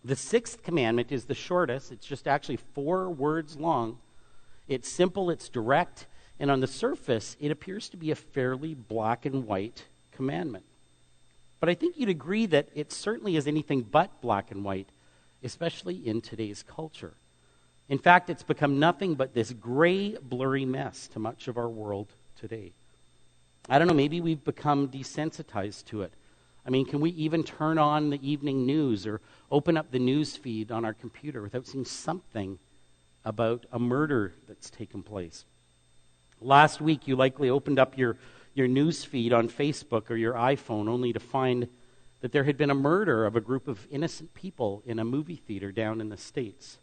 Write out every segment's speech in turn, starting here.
The sixth commandment is the shortest. It's just actually 4 words long. It's simple, it's direct, and on the surface, it appears to be a fairly black and white commandment. But I think you'd agree that it certainly is anything but black and white, especially in today's culture. In fact, it's become nothing but this gray, blurry mess to much of our world today. I don't know, maybe we've become desensitized to it. I mean, can we even turn on the evening news or open up the news feed on our computer without seeing something about a murder that's taken place? Last week, you likely opened up your news feed on Facebook or your iPhone only to find that there had been a murder of a group of innocent people in a movie theater down in the States.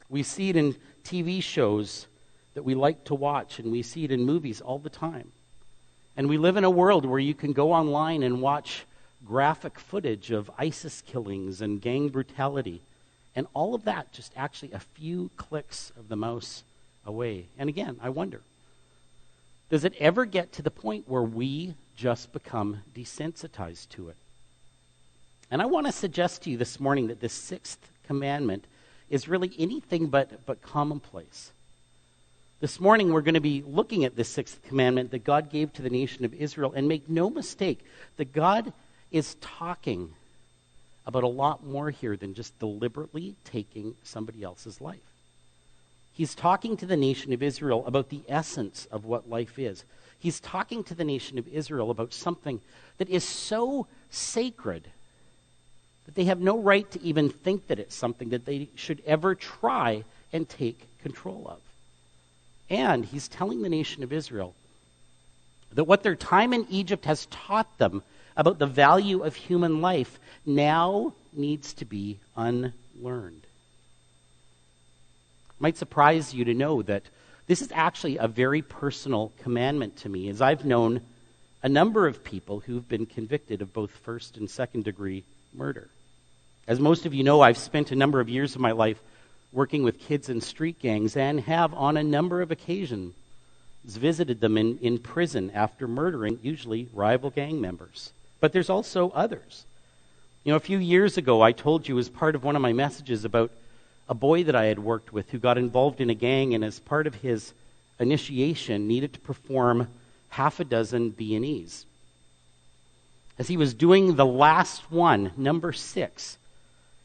We see it in TV shows that we like to watch, and we see it in movies all the time. And we live in a world where you can go online and watch graphic footage of ISIS killings and gang brutality. And all of that just actually a few clicks of the mouse away. And again, I wonder, does it ever get to the point where we just become desensitized to it? And I want to suggest to you this morning that this sixth commandment is really anything but commonplace. This morning we're going to be looking at this sixth commandment that God gave to the nation of Israel. And make no mistake that God is talking about a lot more here than just deliberately taking somebody else's life. He's talking to the nation of Israel about the essence of what life is. He's talking to the nation of Israel about something that is so sacred that they have no right to even think that it's something that they should ever try and take control of. And he's telling the nation of Israel that what their time in Egypt has taught them about the value of human life now needs to be unlearned. It might surprise you to know that this is actually a very personal commandment to me, as I've known a number of people who've been convicted of both first and second degree murder. As most of you know, I've spent a number of years of my life working with kids in street gangs and have on a number of occasions visited them in prison after murdering usually rival gang members. But there's also others. You know, a few years ago I told you as part of one of my messages about a boy that I had worked with who got involved in a gang and as part of his initiation needed to perform half a dozen B&Es. As he was doing the last one, number 6,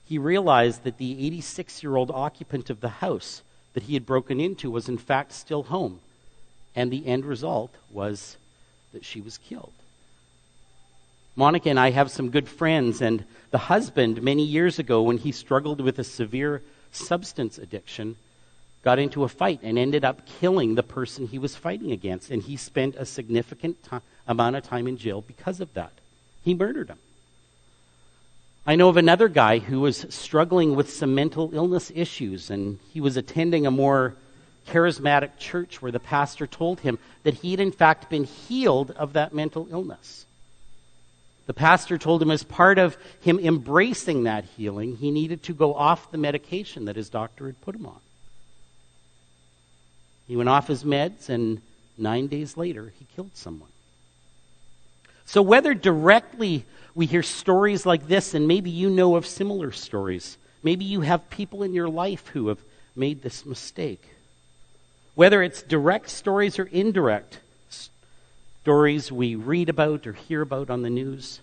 he realized that the 86-year-old occupant of the house that he had broken into was in fact still home. And the end result was that she was killed. Monica and I have some good friends, and the husband, many years ago, when he struggled with a severe substance addiction, got into a fight and ended up killing the person he was fighting against. And he spent a significant amount of time in jail because of that. He murdered him. I know of another guy who was struggling with some mental illness issues, and he was attending a more charismatic church where the pastor told him that he had in fact been healed of that mental illness. The pastor told him as part of him embracing that healing, he needed to go off the medication that his doctor had put him on. He went off his meds, and 9 days later, he killed someone. So whether directly we hear stories like this, and maybe you know of similar stories, maybe you have people in your life who have made this mistake. Whether it's direct stories or indirect stories we read about or hear about on the news,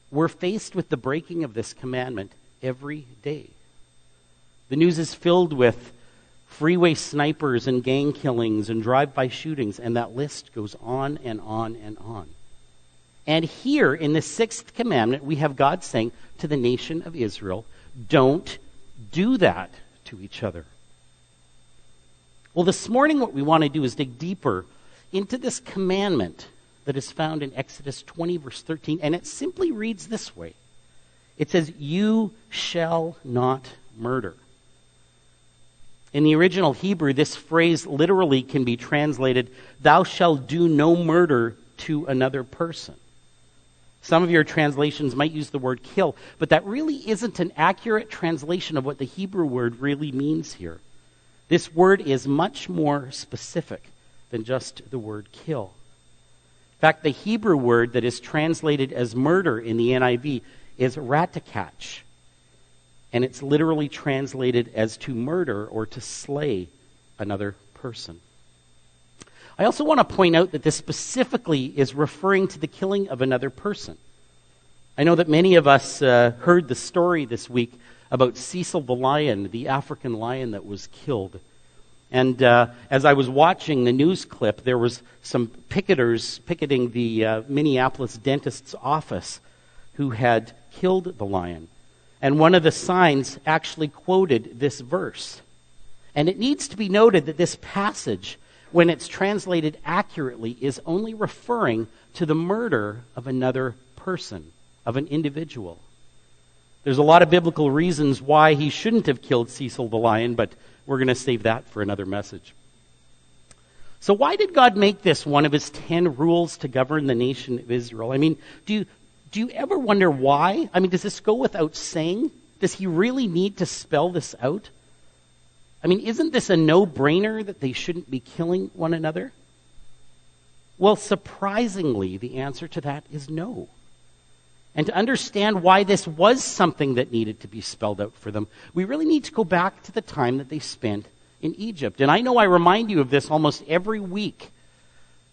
we're faced with the breaking of this commandment every day. The news is filled with freeway snipers and gang killings and drive-by shootings, and that list goes on and on and on. And here in the sixth commandment, we have God saying to the nation of Israel, don't do that to each other. Well, this morning what we want to do is dig deeper into this commandment that is found in Exodus 20, verse 13, and it simply reads this way. It says, you shall not murder. In the original Hebrew, this phrase literally can be translated, thou shalt do no murder to another person. Some of your translations might use the word kill, but that really isn't an accurate translation of what the Hebrew word really means here. This word is much more specific than just the word kill. In fact, the Hebrew word that is translated as murder in the NIV is ratakach, and it's literally translated as to murder or to slay another person. I also want to point out that this specifically is referring to the killing of another person. I know that many of us heard the story this week about Cecil the lion, the African lion that was killed. And as I was watching the news clip, there was some picketers picketing the Minneapolis dentist's office who had killed the lion. And one of the signs actually quoted this verse. And it needs to be noted that this passage, when it's translated accurately, is only referring to the murder of another person, of an individual. There's a lot of biblical reasons why he shouldn't have killed Cecil the lion, but we're going to save that for another message. So why did God make this one of his 10 rules to govern the nation of Israel? I mean, do you ever wonder why? I mean, does this go without saying? Does he really need to spell this out? I mean, isn't this a no-brainer that they shouldn't be killing one another? Well, surprisingly, the answer to that is no. And to understand why this was something that needed to be spelled out for them, we really need to go back to the time that they spent in Egypt. And I know I remind you of this almost every week,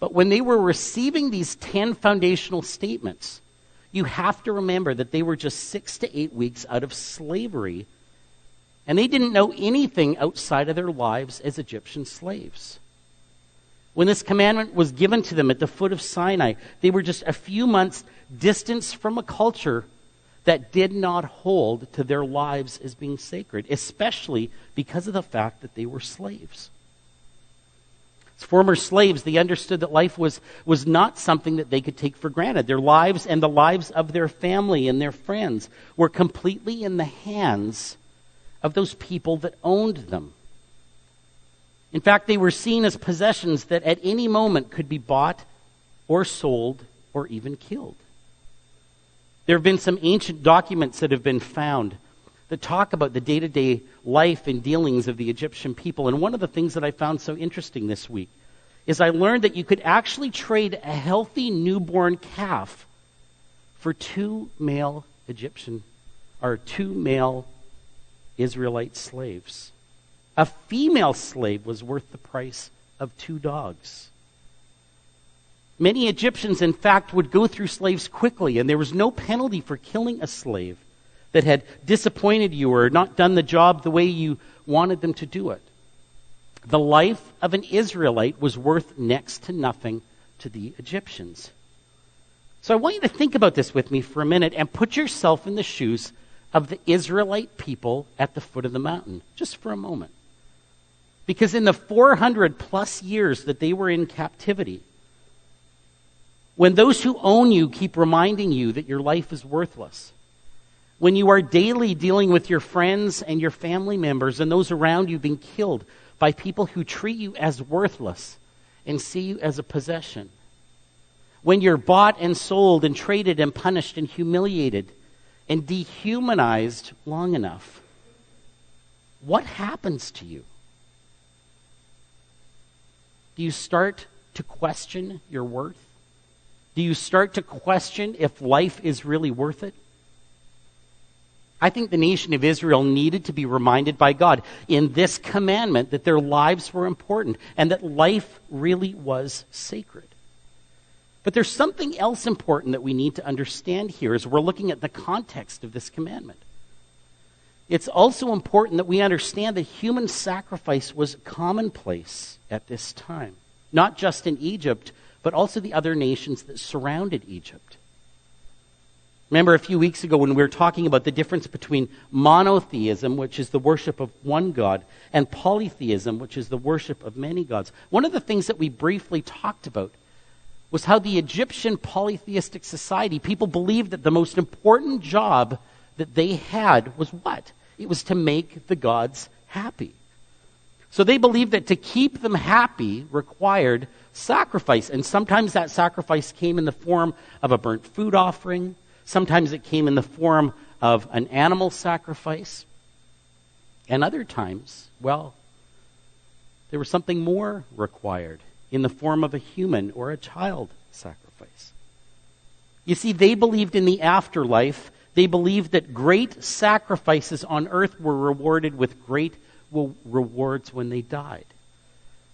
but when they were receiving these 10 foundational statements, you have to remember that they were just 6 to 8 weeks out of slavery, and they didn't know anything outside of their lives as Egyptian slaves. When this commandment was given to them at the foot of Sinai, they were just a few months distance from a culture that did not hold to their lives as being sacred, especially because of the fact that they were slaves. As former slaves, they understood that life was not something that they could take for granted. Their lives and the lives of their family and their friends were completely in the hands of those people that owned them. In fact, they were seen as possessions that at any moment could be bought or sold or even killed. There have been some ancient documents that have been found that talk about the day-to-day life and dealings of the Egyptian people. And one of the things that I found so interesting this week is I learned that you could actually trade a healthy newborn calf for 2 male Israelite slaves. A female slave was worth the price of 2 dogs. Many Egyptians, in fact, would go through slaves quickly, and there was no penalty for killing a slave that had disappointed you or not done the job the way you wanted them to do it. The life of an Israelite was worth next to nothing to the Egyptians. So I want you to think about this with me for a minute and put yourself in the shoes of the Israelite people at the foot of the mountain, just for a moment. Because in the 400 plus years that they were in captivity, when those who own you keep reminding you that your life is worthless, when you are daily dealing with your friends and your family members and those around you being killed by people who treat you as worthless and see you as a possession, when you're bought and sold and traded and punished and humiliated and dehumanized long enough, what happens to you? Do you start to question your worth? Do you start to question if life is really worth it? I think the nation of Israel needed to be reminded by God in this commandment that their lives were important and that life really was sacred. But there's something else important that we need to understand here as we're looking at the context of this commandment. It's also important that we understand that human sacrifice was commonplace at this time, not just in Egypt, but also the other nations that surrounded Egypt. Remember a few weeks ago when we were talking about the difference between monotheism, which is the worship of one God, and polytheism, which is the worship of many gods. One of the things that we briefly talked about was how the Egyptian polytheistic society, people believed that the most important job that they had was what? It was to make the gods happy. So they believed that to keep them happy required sacrifice. And sometimes that sacrifice came in the form of a burnt food offering. Sometimes it came in the form of an animal sacrifice. And other times, well, there was something more required in the form of a human or a child sacrifice. You see, they believed in the afterlife They believed that great sacrifices on earth were rewarded with great rewards when they died.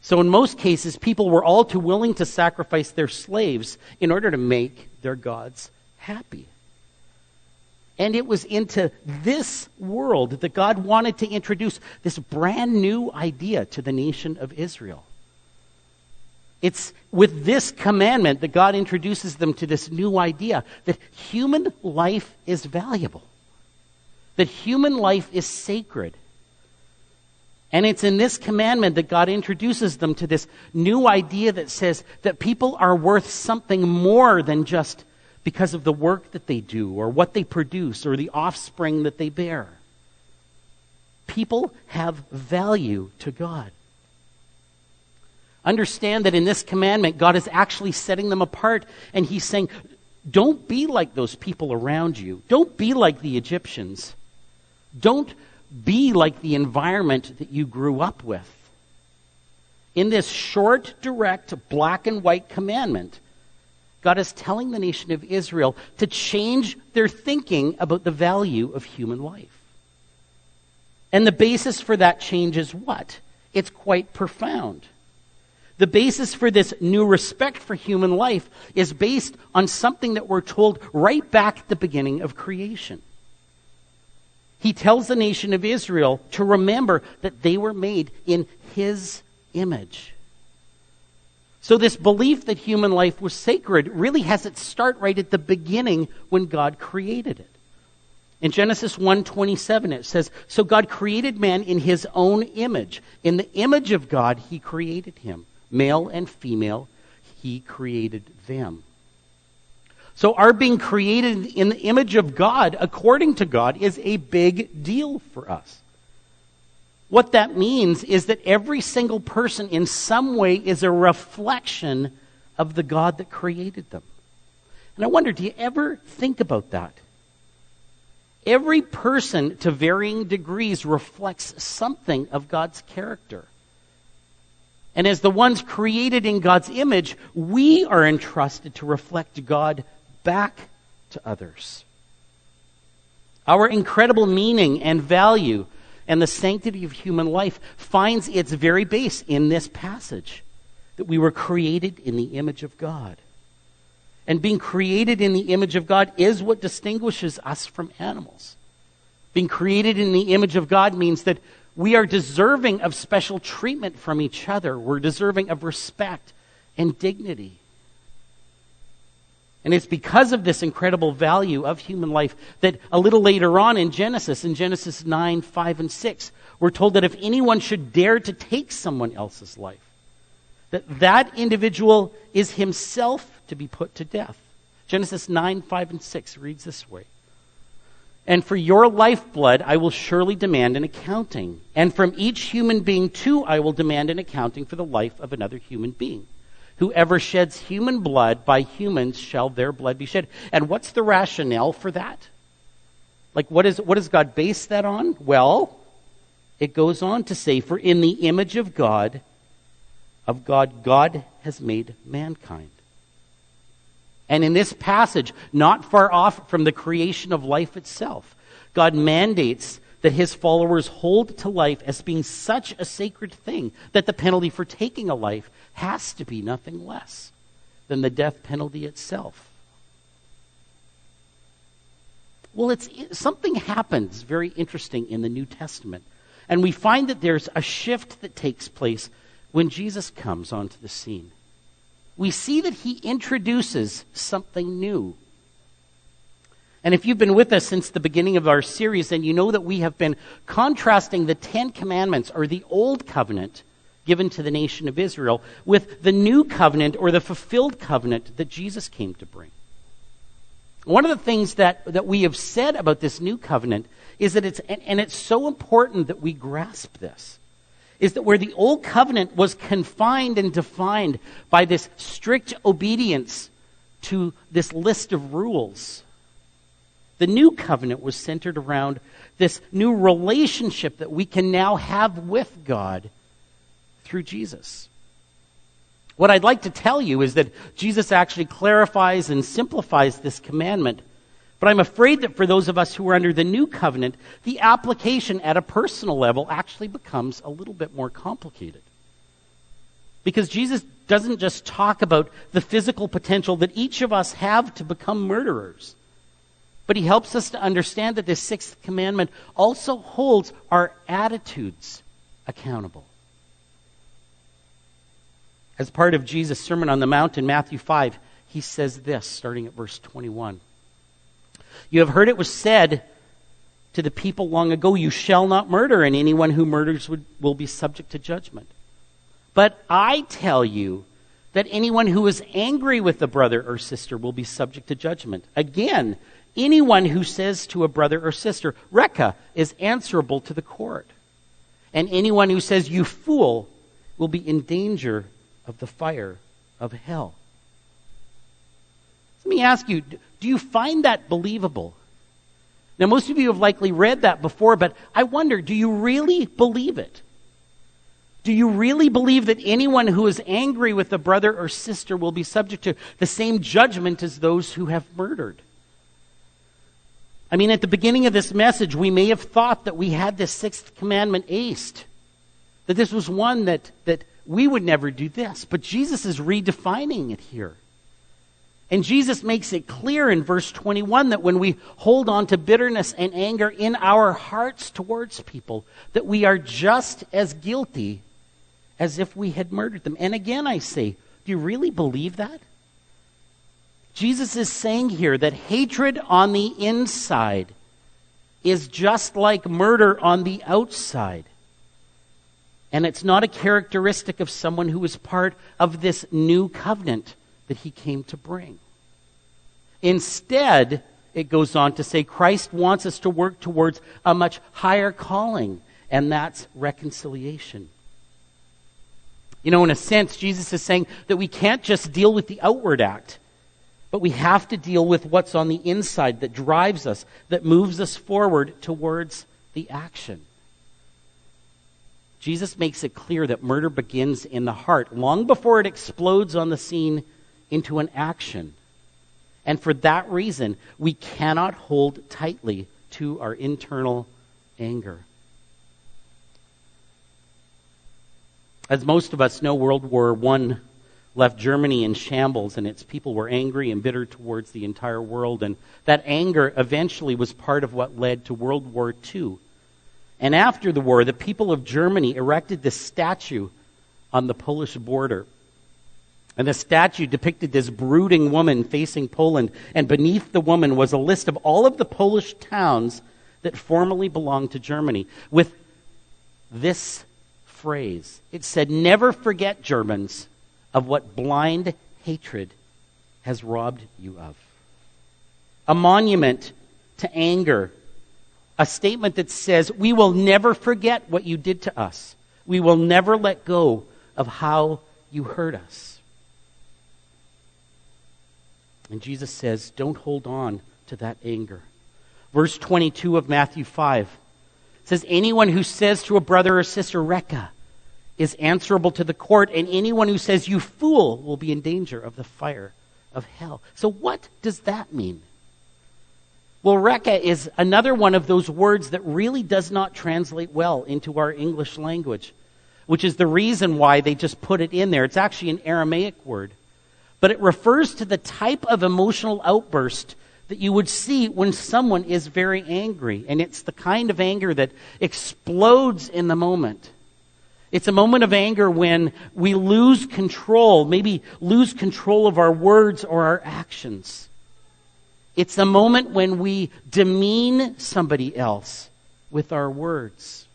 So in most cases, people were all too willing to sacrifice their slaves in order to make their gods happy. And it was into this world that God wanted to introduce this brand new idea to the nation of Israel. It's with this commandment that God introduces them to this new idea that human life is valuable, that human life is sacred. And it's in this commandment that God introduces them to this new idea that says that people are worth something more than just because of the work that they do or what they produce or the offspring that they bear. People have value to God. Understand that in this commandment, God is actually setting them apart, and he's saying, don't be like those people around you. Don't be like the Egyptians. Don't be like the environment that you grew up with. In this short, direct, black and white commandment, God is telling the nation of Israel to change their thinking about the value of human life. And the basis for that change is what? It's quite profound. The basis for this new respect for human life is based on something that we're told right back at the beginning of creation. He tells the nation of Israel to remember that they were made in his image. So this belief that human life was sacred really has its start right at the beginning when God created it. In Genesis 1:27 it says, "So God created man in his own image. In the image of God he created him. Male and female he created them." So our being created in the image of God, according to God, is a big deal for us. What that means is that every single person in some way is a reflection of the God that created them. And I wonder, do you ever think about that? Every person, to varying degrees, reflects something of God's character. And as the ones created in God's image, we are entrusted to reflect God back to others. Our incredible meaning and value and the sanctity of human life finds its very base in this passage, that we were created in the image of God. And being created in the image of God is what distinguishes us from animals. Being created in the image of God means that we are deserving of special treatment from each other. We're deserving of respect and dignity. And it's because of this incredible value of human life that a little later on in Genesis 9, 5, and 6, we're told that if anyone should dare to take someone else's life, that individual is himself to be put to death. Genesis 9, 5, and 6 reads this way. "And for your lifeblood I will surely demand an accounting. And from each human being too I will demand an accounting for the life of another human being. Whoever sheds human blood, by humans shall their blood be shed." And what's the rationale for that? Like, what does God base that on? Well, it goes on to say, "For in the image of God, God has made mankind." And in this passage, not far off from the creation of life itself, God mandates that his followers hold to life as being such a sacred thing that the penalty for taking a life has to be nothing less than the death penalty itself. Well, something happens very interesting in the New Testament. And we find that there's a shift that takes place when Jesus comes onto the scene. We see that he introduces something new. And if you've been with us since the beginning of our series, then you know that we have been contrasting the 10 Commandments, or the Old Covenant, given to the nation of Israel, with the New Covenant, or the fulfilled covenant that Jesus came to bring. One of the things that we have said about this New Covenant is that it's so important that we grasp this, is that where the Old Covenant was confined and defined by this strict obedience to this list of rules, the New Covenant was centered around this new relationship that we can now have with God through Jesus. What I'd like to tell you is that Jesus actually clarifies and simplifies this commandment, But I'm afraid that for those of us who are under the new covenant, the application at a personal level actually becomes a little bit more complicated. Because Jesus doesn't just talk about the physical potential that each of us have to become murderers, but he helps us to understand that this sixth commandment also holds our attitudes accountable. As part of Jesus' Sermon on the Mount in Matthew 5, he says this, starting at verse 21. You have heard it was said to the people long ago, you shall not murder, and anyone who murders will be subject to judgment. But I tell you that anyone who is angry with a brother or sister will be subject to judgment. Again, anyone who says to a brother or sister, Reka, is answerable to the court. And anyone who says, you fool, will be in danger of the fire of hell. Let me ask you, do you find that believable? Now, most of you have likely read that before, but I wonder, do you really believe it? Do you really believe that anyone who is angry with a brother or sister will be subject to the same judgment as those who have murdered? I mean, at the beginning of this message, we may have thought that we had this sixth commandment aced, that this was one that we would never do this. But Jesus is redefining it here. And Jesus makes it clear in verse 21 that when we hold on to bitterness and anger in our hearts towards people, that we are just as guilty as if we had murdered them. And again, I say, do you really believe that? Jesus is saying here that hatred on the inside is just like murder on the outside. And it's not a characteristic of someone who is part of this new covenant that he came to bring. Instead, it goes on to say Christ wants us to work towards a much higher calling, and that's reconciliation. You know, in a sense, Jesus is saying that we can't just deal with the outward act, but we have to deal with what's on the inside that drives us, that moves us forward towards the action. Jesus makes it clear that murder begins in the heart, long before it explodes on the scene into an action. And for that reason, we cannot hold tightly to our internal anger. As most of us know, World War I left Germany in shambles, and its people were angry and bitter towards the entire world. And that anger eventually was part of what led to World War II. And after the war, the people of Germany erected this statue on the Polish border. And the statue depicted this brooding woman facing Poland, and beneath the woman was a list of all of the Polish towns that formerly belonged to Germany, with this phrase. It said, never forget, Germans, of what blind hatred has robbed you of. A monument to anger. A statement that says, we will never forget what you did to us. We will never let go of how you hurt us. And Jesus says, don't hold on to that anger. Verse 22 of Matthew 5 says, anyone who says to a brother or sister, Reka, is answerable to the court, and anyone who says, you fool, will be in danger of the fire of hell. So what does that mean? Well, Reka is another one of those words that really does not translate well into our English language, which is the reason why they just put it in there. It's actually an Aramaic word. But it refers to the type of emotional outburst that you would see when someone is very angry. And it's the kind of anger that explodes in the moment. It's a moment of anger when we lose control, maybe lose control of our words or our actions. It's a moment when we demean somebody else with our words.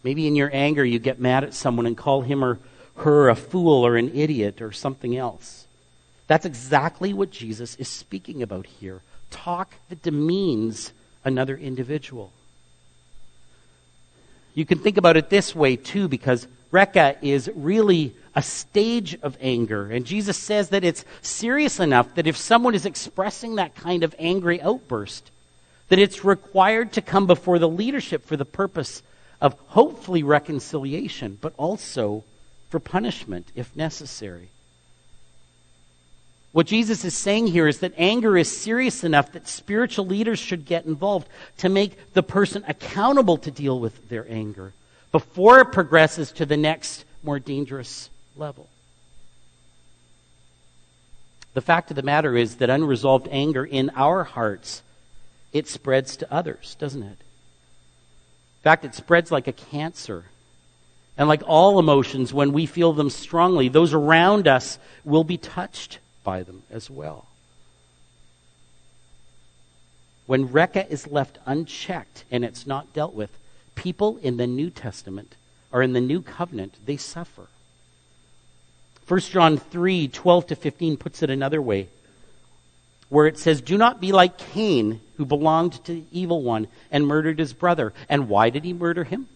Maybe in your anger you get mad at someone and call him or her a fool or an idiot or something else. That's exactly what Jesus is speaking about here. Talk that demeans another individual. You can think about it this way too, because Reka is really a stage of anger. And Jesus says that it's serious enough that if someone is expressing that kind of angry outburst, that it's required to come before the leadership for the purpose of hopefully reconciliation, but also for punishment if necessary. What Jesus is saying here is that anger is serious enough that spiritual leaders should get involved to make the person accountable to deal with their anger before it progresses to the next, more dangerous level. The fact of the matter is that unresolved anger in our hearts, it spreads to others, doesn't it? In fact, it spreads like a cancer. And like all emotions, when we feel them strongly, those around us will be touched by them as well. When Reka is left unchecked and it's not dealt with, people in the New Testament or in the New Covenant, they suffer. 1 John 3:12-15 puts it another way, where it says, "Do not be like Cain, who belonged to the evil one and murdered his brother." And why did he murder him?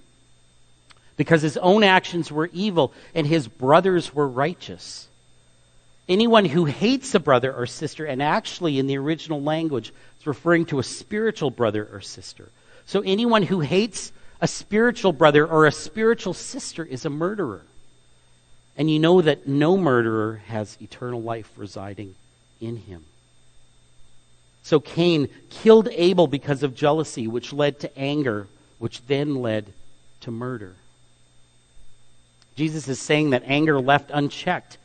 Because his own actions were evil and his brothers were righteous. Anyone who hates a brother or sister, and actually in the original language, it's referring to a spiritual brother or sister. So anyone who hates a spiritual brother or a spiritual sister is a murderer. And you know that no murderer has eternal life residing in him. So Cain killed Abel because of jealousy, which led to anger, which then led to murder. Jesus is saying that anger left unchecked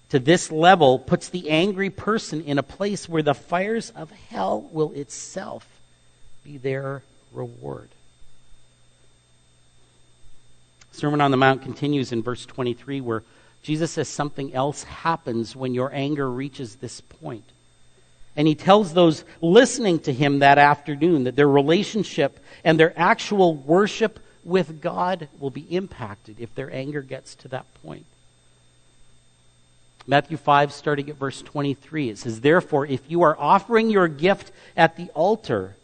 to this level puts the angry person in a place where the fires of hell will itself be their reward. Sermon on the Mount continues in verse 23, where Jesus says something else happens when your anger reaches this point. And he tells those listening to him that afternoon that their relationship and their actual worship with God will be impacted if their anger gets to that point. Matthew 5, starting at verse 23, it says, "Therefore, if you are offering your gift at the altar,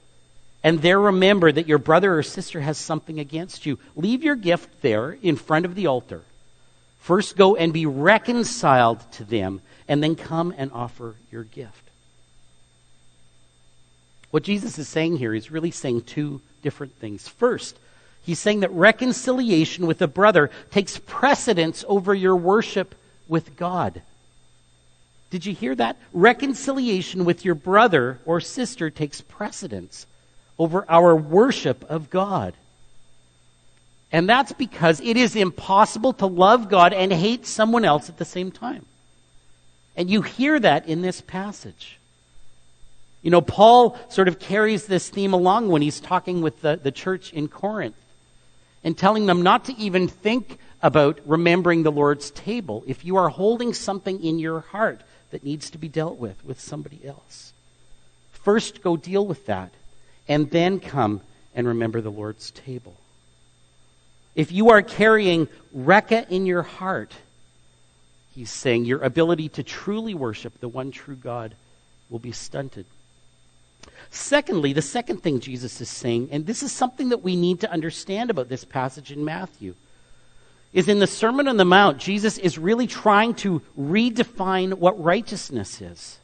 and there remember that your brother or sister has something against you, leave your gift there in front of the altar. First go and be reconciled to them, and then come and offer your gift." What Jesus is saying here is really saying two different things. First, he's saying that reconciliation with a brother takes precedence over your worship with God. Did you hear that? Reconciliation with your brother or sister takes precedence over our worship of God. And that's because it is impossible to love God and hate someone else at the same time. And you hear that in this passage. You know, Paul sort of carries this theme along when he's talking with the church in Corinth and telling them not to even think about remembering the Lord's table if you are holding something in your heart that needs to be dealt with somebody else. First, go deal with that, and then come and remember the Lord's table. If you are carrying Reka in your heart, he's saying your ability to truly worship the one true God will be stunted. Secondly, the second thing Jesus is saying, and this is something that we need to understand about this passage in Matthew, is in the Sermon on the Mount, Jesus is really trying to redefine what righteousness is.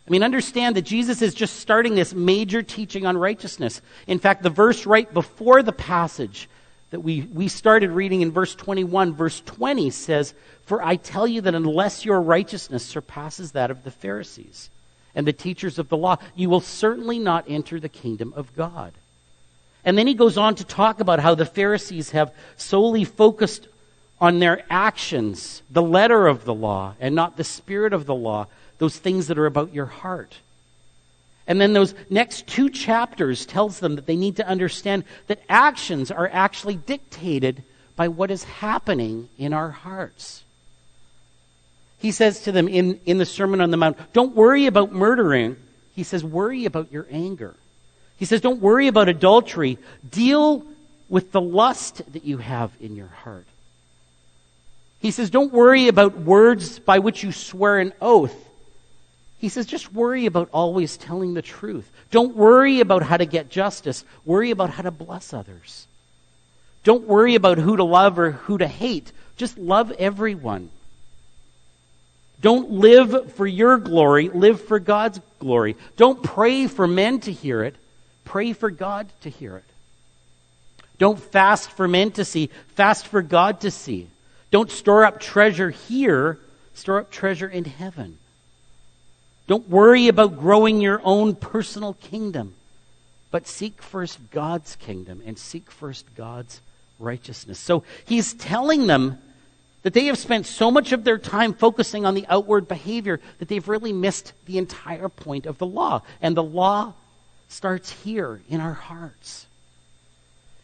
I mean, understand that Jesus is just starting this major teaching on righteousness. In fact, the verse right before the passage that we started reading in verse 21, verse 20 says, "For I tell you that unless your righteousness surpasses that of the Pharisees and the teachers of the law, you will certainly not enter the kingdom of God." And then he goes on to talk about how the Pharisees have solely focused on their actions, the letter of the law, and not the spirit of the law, those things that are about your heart. And then those next two chapters tells them that they need to understand that actions are actually dictated by what is happening in our hearts. He says to them in the Sermon on the Mount, don't worry about murdering. He says, worry about your anger. He says, don't worry about adultery. Deal with the lust that you have in your heart. He says, don't worry about words by which you swear an oath. He says, just worry about always telling the truth. Don't worry about how to get justice. Worry about how to bless others. Don't worry about who to love or who to hate. Just love everyone. Don't live for your glory. Live for God's glory. Don't pray for men to hear it. Pray for God to hear it. Don't fast for men to see. Fast for God to see. Don't store up treasure here Store up treasure in heaven. Don't worry about growing your own personal kingdom, but seek first God's kingdom and seek first God's righteousness. So he's telling them that they have spent so much of their time focusing on the outward behavior that they've really missed the entire point of the law. And the law starts here in our hearts.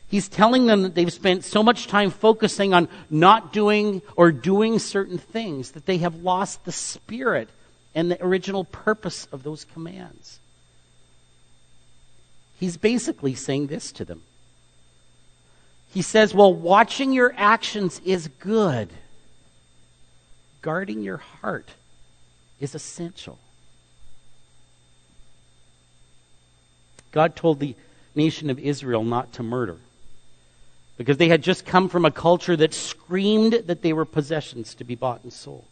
He's telling them that they've spent so much time focusing on not doing or doing certain things that they have lost the spirit and the original purpose of those commands. He's basically saying this to them. He says, well, watching your actions is good. Guarding your heart is essential. God told the nation of Israel not to murder because they had just come from a culture that screamed that they were possessions to be bought and sold.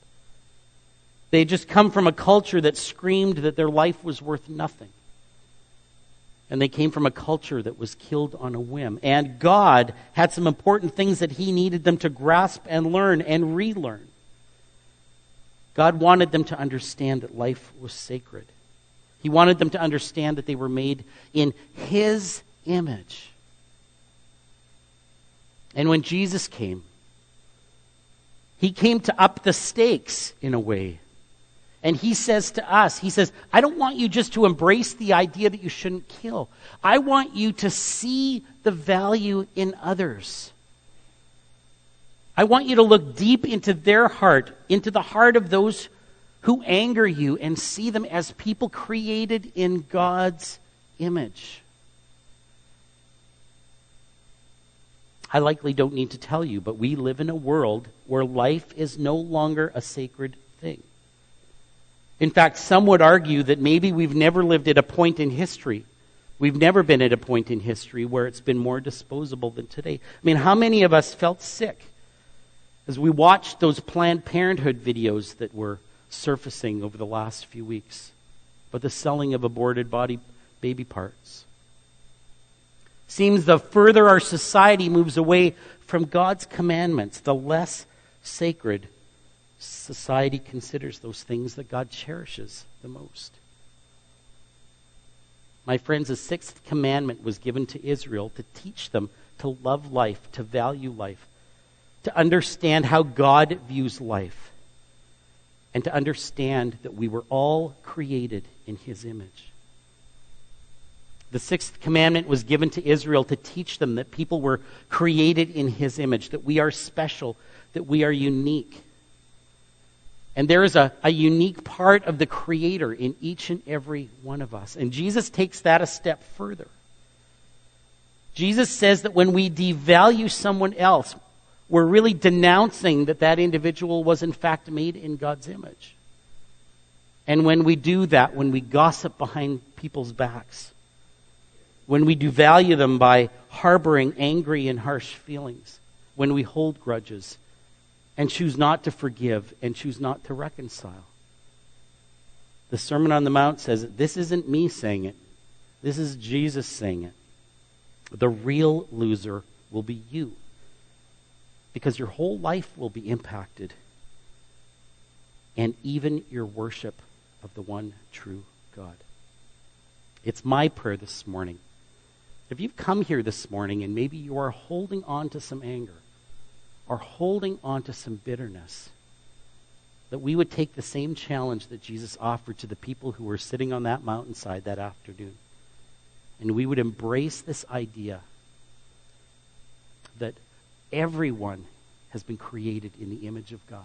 They had just come from a culture that screamed that their life was worth nothing. And they came from a culture that was killed on a whim. And God had some important things that he needed them to grasp and learn and relearn. God wanted them to understand that life was sacred. He wanted them to understand that they were made in his image. And when Jesus came, he came to up the stakes in a way. And he says to us, he says, I don't want you just to embrace the idea that you shouldn't kill. I want you to see the value in others. I want you to look deep into their heart, into the heart of those who anger you, and see them as people created in God's image. I likely don't need to tell you, but we live in a world where life is no longer a sacred thing. In fact, some would argue that maybe we've never lived at a point in history. We've never been at a point in history where it's been more disposable than today. I mean, how many of us felt sick as we watched those Planned Parenthood videos that were surfacing over the last few weeks about the selling of aborted baby parts? Seems the further our society moves away from God's commandments, the less sacred society considers those things that God cherishes the most. My friends, the sixth commandment was given to Israel to teach them to love life, to value life, to understand how God views life, and to understand that we were all created in his image. The sixth commandment was given to Israel to teach them that people were created in his image, that we are special, that we are unique. And there is a unique part of the Creator in each and every one of us. And Jesus takes that a step further. Jesus says that when we devalue someone else, we're really denouncing that that individual was in fact made in God's image. And when we do that, when we gossip behind people's backs, when we devalue them by harboring angry and harsh feelings, when we hold grudges, and choose not to forgive, and choose not to reconcile. The Sermon on the Mount says that this isn't me saying it. This is Jesus saying it. The real loser will be you, because your whole life will be impacted, and even your worship of the one true God. It's my prayer this morning. If you've come here this morning and maybe you are holding on to some anger, are holding on to some bitterness, that we would take the same challenge that Jesus offered to the people who were sitting on that mountainside that afternoon, and we would embrace this idea that everyone has been created in the image of God.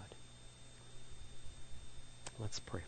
Let's pray.